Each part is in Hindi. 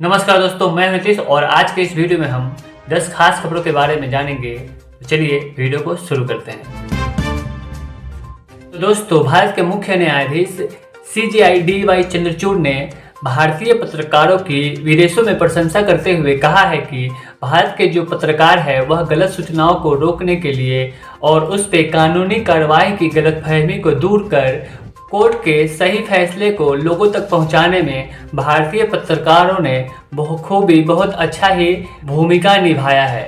नमस्कार दोस्तों, मैं नीतीश और आज के इस वीडियो में हम 10 खास खबरों के बारे में जानेंगे। तो चलिए वीडियो को शुरू करते हैं। तो दोस्तों, भारत के मुख्य न्यायाधीश CJI DY चंद्रचूड़ ने भारतीय पत्रकारों की विदेशों में प्रशंसा करते हुए कहा है कि भारत के जो पत्रकार है वह गलत सूचनाओं को रोकने के लिए और उस पर कानूनी कार्रवाई की गलतफहमी को दूर कर कोर्ट के सही फैसले को लोगों तक पहुंचाने में भारतीय पत्रकारों ने बहुत अच्छा ही भूमिका निभाया है।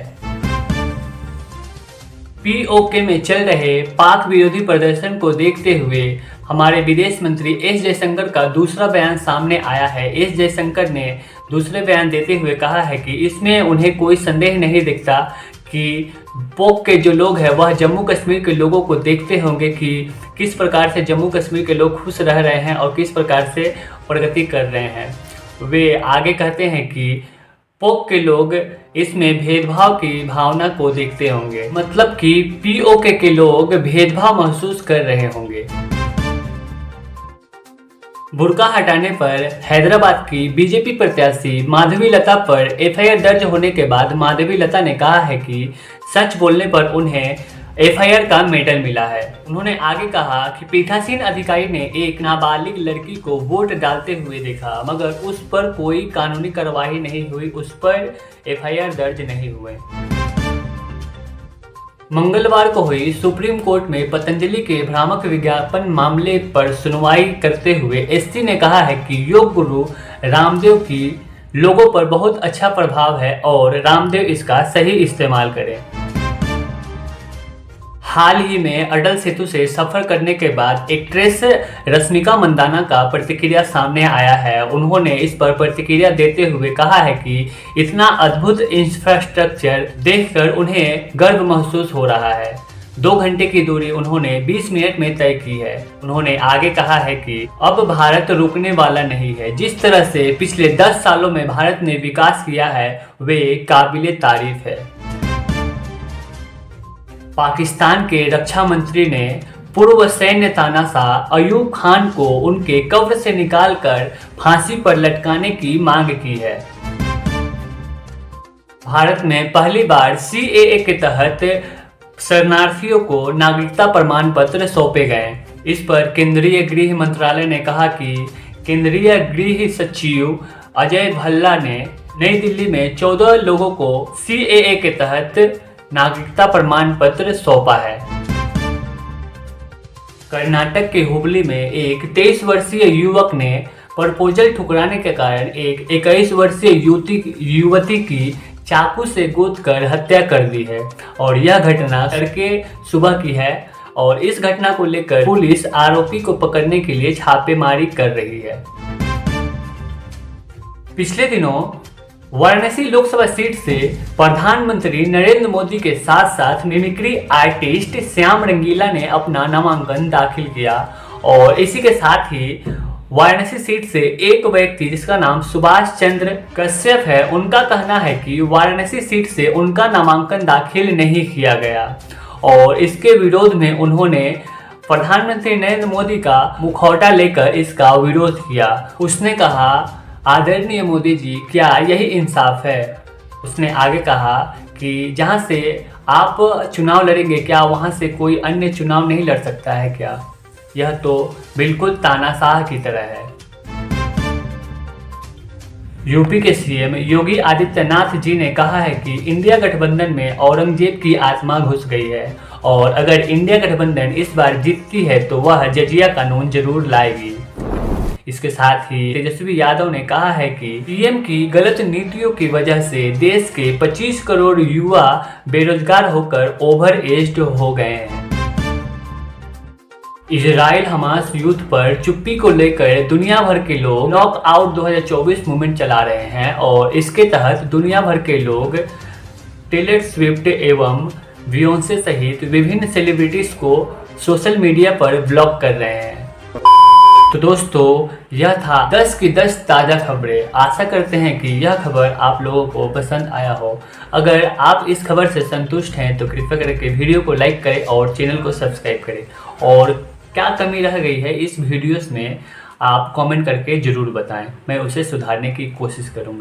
POK में चल रहे पाक विरोधी प्रदर्शन को देखते हुए हमारे विदेश मंत्री S जयशंकर का दूसरा बयान सामने आया है। S जयशंकर ने दूसरे बयान देते हुए कहा है कि इसमें उन्हें कोई संदेह नहीं दिखता कि पोक के जो लोग हैं वह जम्मू कश्मीर के लोगों को देखते होंगे कि किस प्रकार से जम्मू कश्मीर के लोग खुश रह रहे हैं और किस प्रकार से प्रगति कर रहे हैं। वे आगे कहते हैं कि पोक के लोग इसमें भेदभाव की भावना को देखते होंगे, मतलब कि POK के लोग भेदभाव महसूस कर रहे होंगे। बुर्का हटाने पर हैदराबाद की बीजेपी प्रत्याशी माधवी लता पर FIR दर्ज होने के बाद माधवी लता ने कहा है कि सच बोलने पर उन्हें FIR का मेडल मिला है। उन्होंने आगे कहा कि पीठासीन अधिकारी ने एक नाबालिग लड़की को वोट डालते हुए देखा, मगर उस पर कोई कानूनी कार्रवाई नहीं हुई, उस पर FIR दर्ज नहीं हुए। मंगलवार को हुई सुप्रीम कोर्ट में पतंजलि के भ्रामक विज्ञापन मामले पर सुनवाई करते हुए SC ने कहा है कि योग गुरु रामदेव की लोगों पर बहुत अच्छा प्रभाव है और रामदेव इसका सही इस्तेमाल करें। हाल ही में अटल सेतु से सफर करने के बाद एक्ट्रेस रश्मिका मंदाना का प्रतिक्रिया सामने आया है। उन्होंने इस पर प्रतिक्रिया देते हुए कहा है कि इतना अद्भुत इंफ्रास्ट्रक्चर देखकर उन्हें गर्व महसूस हो रहा है। 2 घंटे की दूरी उन्होंने 20 मिनट में तय की है। उन्होंने आगे कहा है कि अब भारत रुकने वाला नहीं है। जिस तरह से पिछले 10 सालों में भारत ने विकास किया है वे काबिले तारीफ है। पाकिस्तान के रक्षा मंत्री ने पूर्व सैन्य तानाशाह अयूब खान को उनके कब्र से निकालकर फांसी पर लटकाने की मांग की है। भारत में पहली बार CAA के तहत शरणार्थियों को नागरिकता प्रमाण पत्र सौंपे गए। इस पर केंद्रीय गृह मंत्रालय ने कहा कि केंद्रीय गृह सचिव अजय भल्ला ने नई दिल्ली में 14 लोगों को CAA के तहत नागरिकता प्रमाण पत्र सौंपा है। कर्नाटक के हुबली में एक 23 वर्षीय युवक ने प्रपोजल ठुकराने के कारण एक 21 वर्षीय युवती की चाकू से गोदकर हत्या कर दी है और यह घटना तड़के सुबह की है और इस घटना को लेकर पुलिस आरोपी को पकड़ने के लिए छापेमारी कर रही है। पिछले दिनों वाराणसी लोकसभा सीट से प्रधानमंत्री नरेंद्र मोदी के साथ साथ मिमिक्री आर्टिस्ट श्याम रंगीला ने अपना नामांकन दाखिल किया और इसी के साथ ही वाराणसी सीट से एक व्यक्ति जिसका नाम सुभाष चंद्र कश्यप है, उनका कहना है कि वाराणसी सीट से उनका नामांकन दाखिल नहीं किया गया और इसके विरोध में उन्होंने प्रधानमंत्री नरेंद्र मोदी का मुखौटा लेकर इसका विरोध किया। उसने कहा, आदरणीय मोदी जी, क्या यही इंसाफ है? उसने आगे कहा कि जहां से आप चुनाव लड़ेंगे क्या वहां से कोई अन्य चुनाव नहीं लड़ सकता है क्या? यह तो बिल्कुल तानाशाह की तरह है। यूपी के CM योगी आदित्यनाथ जी ने कहा है कि इंडिया गठबंधन में औरंगजेब की आत्मा घुस गई है और अगर इंडिया गठबंधन इस बार जीतती है तो वह जजिया कानून जरूर लाएगी। इसके साथ ही तेजस्वी यादव ने कहा है कि PM की गलत नीतियों की वजह से देश के 25 करोड़ युवा बेरोजगार होकर ओवर एज्ड हो गए हैं। इजराइल हमास युद्ध पर चुप्पी को लेकर दुनिया भर के लोग नॉकआउट 2024 मूवमेंट चला रहे हैं और इसके तहत दुनिया भर के लोग टेलर स्विफ्ट एवं बियोंसे सहित विभिन्न सेलिब्रिटीज को सोशल मीडिया पर ब्लॉक कर रहे हैं। तो दोस्तों, यह था 10 की 10 ताज़ा खबरें। आशा करते हैं कि यह खबर आप लोगों को पसंद आया हो। अगर आप इस खबर से संतुष्ट हैं तो कृपया करके वीडियो को लाइक करें और चैनल को सब्सक्राइब करें और क्या कमी रह गई है इस वीडियोस में आप कमेंट करके ज़रूर बताएं, मैं उसे सुधारने की कोशिश करूंगा।